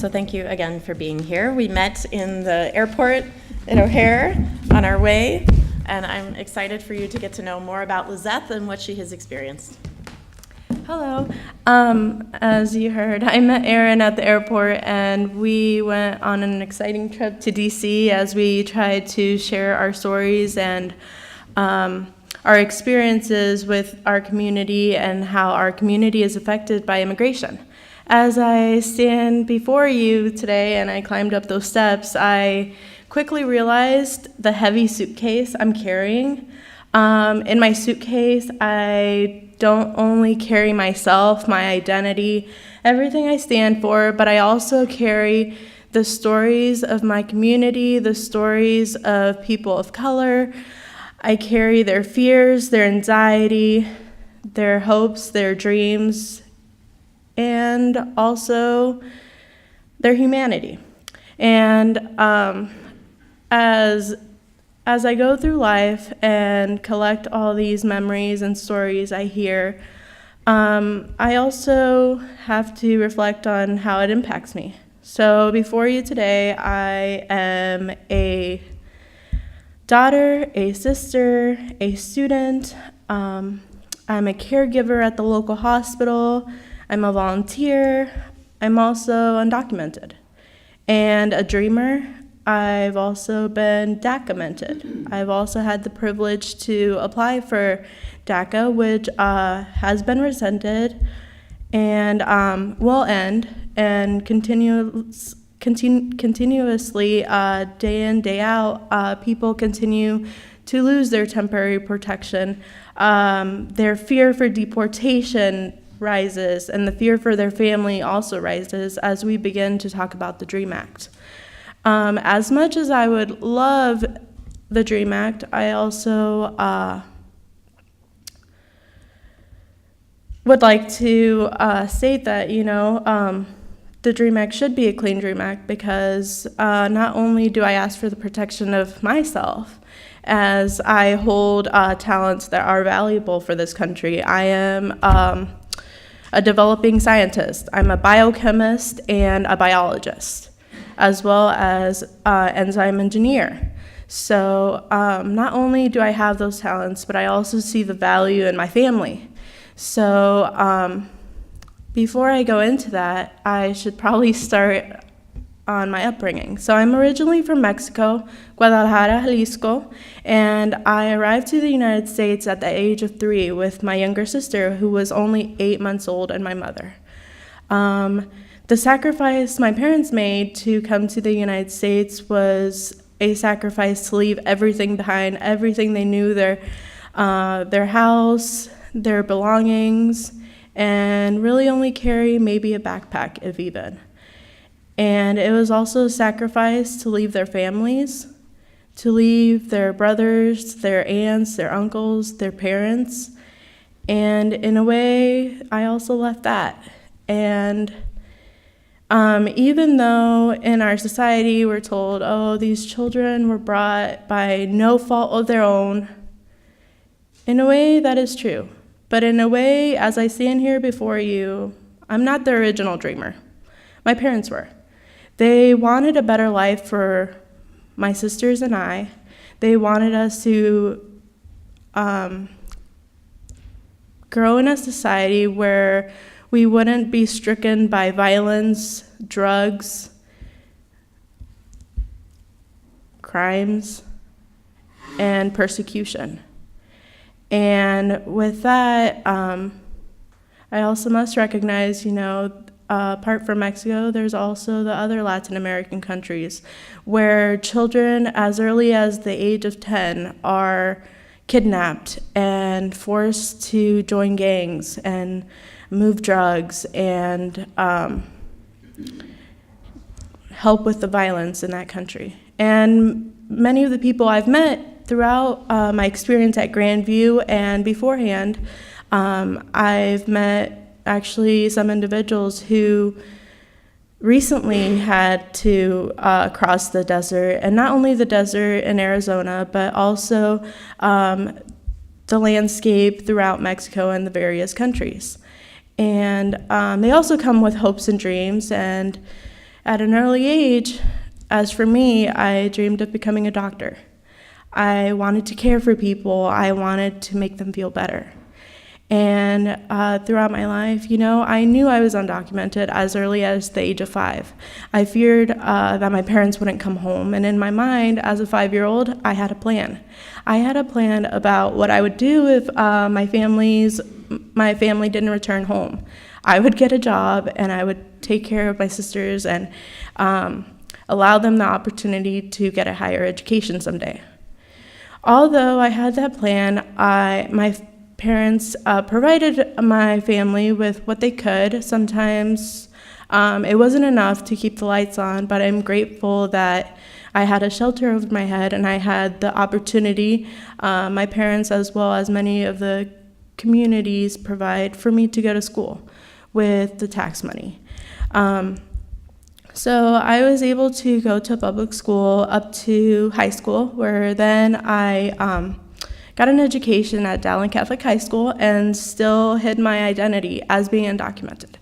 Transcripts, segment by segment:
So thank you again for being here. We met in the airport at O'Hare on our way, and I'm excited for you to get to know more about Lizeth and what she has experienced. Hello. As you heard, I met Erin at the airport, and we went on an exciting trip to DC as we tried to share our stories and our experiences with our community and how our community is affected by immigration. As I stand before you today and I climbed up those steps, I quickly realized the heavy suitcase I'm carrying. In my suitcase, I don't only carry myself, my identity, everything I stand for, but I also carry the stories of my community, the stories of people of color. I carry their fears, their anxiety, their hopes, their dreams, and also their humanity. And as I go through life and collect all these memories and stories I hear, I also have to reflect on how it impacts me. So before you today, I am a daughter, a sister, a student. I'm a caregiver at the local hospital. I'm a volunteer. I'm also undocumented. And a dreamer. I've also been DACA-mented. I've also had the privilege to apply for DACA, which has been rescinded and will end, and continuously, day in, day out, people continue to lose their temporary protection. Their fear for deportation rises, and the fear for their family also rises as we begin to talk about the DREAM Act. As much as I would love the DREAM Act, I also would like to state that, the DREAM Act should be a clean DREAM Act because not only do I ask for the protection of myself, as I hold talents that are valuable for this country. I am a developing scientist. I'm a biochemist and a biologist, as well as enzyme engineer. So not only do I have those talents, but I also see the value in my family. So before I go into that, I should probably start on my upbringing. So I'm originally from Mexico, Guadalajara, Jalisco, and I arrived to the United States at the age of 3 with my younger sister, who was only 8 months old, and my mother. The sacrifice my parents made to come to the United States was a sacrifice to leave everything behind, everything they knew, their house, their belongings, and really only carry maybe a backpack, if even. And it was also a sacrifice to leave their families, to leave their brothers, their aunts, their uncles, their parents. And in a way, I also left that. And even though in our society we're told, oh, these children were brought by no fault of their own, in a way that is true. But in a way, as I stand here before you, I'm not the original dreamer. My parents were. They wanted a better life for my sisters and I. They wanted us to grow in a society where we wouldn't be stricken by violence, drugs, crimes, and persecution. And with that, I also must recognize, apart from Mexico, there's also the other Latin American countries where children as early as the age of 10 are kidnapped and forced to join gangs and move drugs and help with the violence in that country. And many of the people I've met throughout my experience at Grandview and beforehand, I've met actually some individuals who recently had to cross the desert, and not only the desert in Arizona, but also the landscape throughout Mexico and the various countries. And they also come with hopes and dreams, and At an early age, as for me, I dreamed of becoming a doctor. I wanted to care for people. I wanted to make them feel better. And throughout my life, I knew I was undocumented as early as the age of 5. I feared that my parents wouldn't come home. And in my mind, as a 5-year-old, I had a plan. I had a plan about what I would do if my family didn't return home. I would get a job and I would take care of my sisters and allow them the opportunity to get a higher education someday. Although I had that plan, my parents provided my family with what they could. Sometimes it wasn't enough to keep the lights on, but I'm grateful that I had a shelter over my head and I had the opportunity, my parents as well as many of the communities provide for me to go to school with the tax money. So I was able to go to public school up to high school, where then I got an education at Dowling Catholic High School and still hid my identity as being undocumented.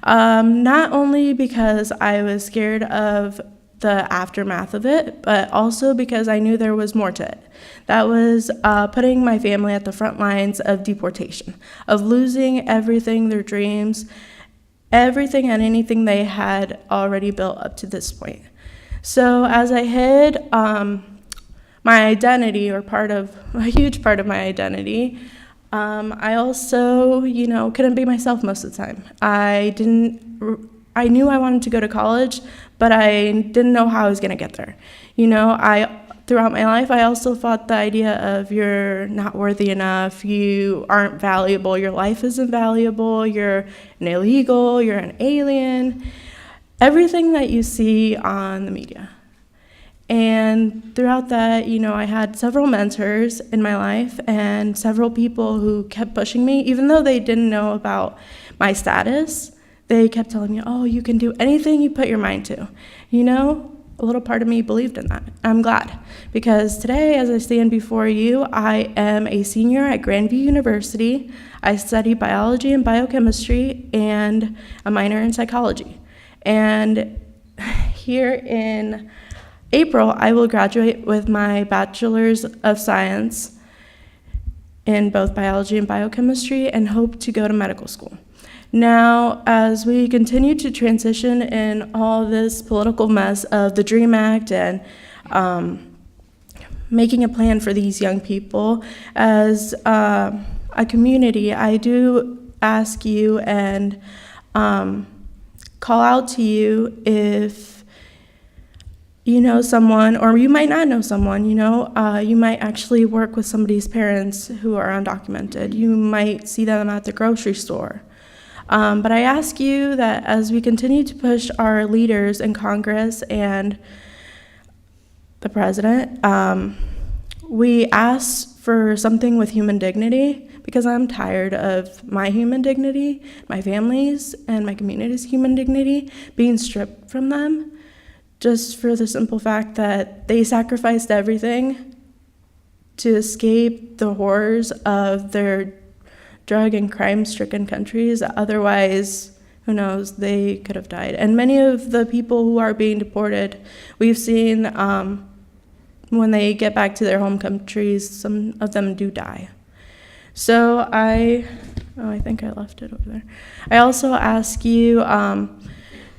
Not only because I was scared of the aftermath of it, but also because I knew there was more to it. That was putting my family at the front lines of deportation, of losing everything, their dreams, everything and anything they had already built up to this point. So as I hid my identity, or a huge part of my identity, I also, couldn't be myself most of the time. I knew I wanted to go to college, but I didn't know how I was going to get there. Throughout my life, I also fought the idea of you're not worthy enough, you aren't valuable, your life isn't valuable, you're an illegal, you're an alien, everything that you see on the media. And throughout that, I had several mentors in my life and several people who kept pushing me, even though they didn't know about my status. They kept telling me, oh, you can do anything you put your mind to. A little part of me believed in that. I'm glad, because today, as I stand before you, I am a senior at Grandview University. I study biology and biochemistry and a minor in psychology. And here in April, I will graduate with my Bachelor's of Science in both biology and biochemistry and hope to go to medical school. Now, as we continue to transition in all this political mess of the DREAM Act and making a plan for these young people, as a community, I do ask you and call out to you if you know someone, or you might not know someone, you might actually work with somebody's parents who are undocumented. You might see them at the grocery store. But I ask you that as we continue to push our leaders in Congress and the president, we ask for something with human dignity, because I'm tired of my human dignity, my family's and my community's human dignity being stripped from them, just for the simple fact that they sacrificed everything to escape the horrors of their drug and crime-stricken countries. Otherwise, who knows, they could have died. And many of the people who are being deported, we've seen when they get back to their home countries, some of them do die. So I think I left it over there. I also ask you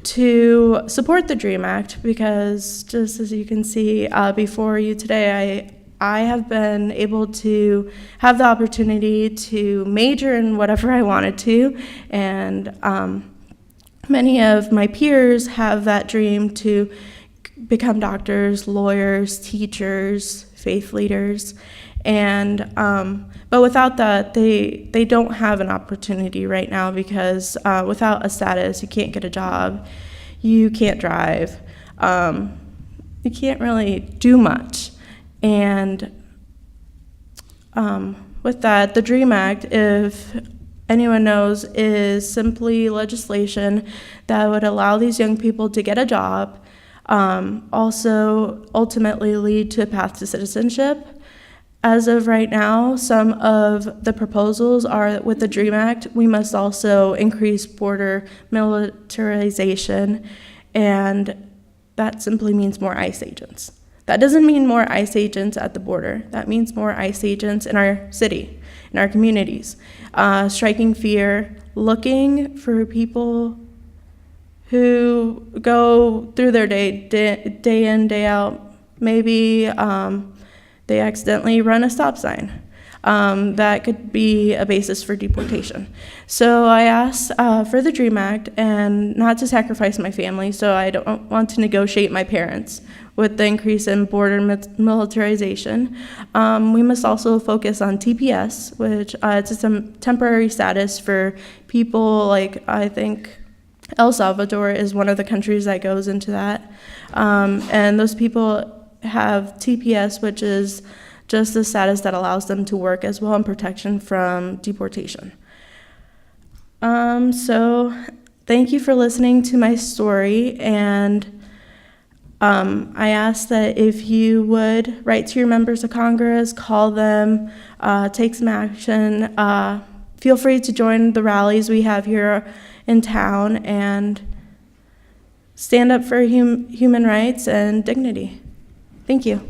to support the DREAM Act, because just as you can see before you today, I have been able to have the opportunity to major in whatever I wanted to, and many of my peers have that dream to become doctors, lawyers, teachers, faith leaders, and but without that, they don't have an opportunity right now, because without a status, you can't get a job, you can't drive, you can't really do much. And with that, the DREAM Act, if anyone knows, is simply legislation that would allow these young people to get a job, also ultimately lead to a path to citizenship. As of right now, some of the proposals are that with the DREAM Act, we must also increase border militarization and that simply means more ICE agents. That doesn't mean more ICE agents at the border. That means more ICE agents in our city, in our communities. Striking fear, looking for people who go through their day in, day out. Maybe they accidentally run a stop sign. That could be a basis for deportation. So I asked for the DREAM Act, and not to sacrifice my family, so I don't want to negotiate my parents with the increase in border militarization. We must also focus on TPS, which it's a temporary status for people like, I think, El Salvador is one of the countries that goes into that. And those people have TPS, which is just the status that allows them to work as well and protection from deportation. So thank you for listening to my story, and I ask that if you would write to your members of Congress, call them, take some action. Feel free to join the rallies we have here in town and stand up for human rights and dignity. Thank you.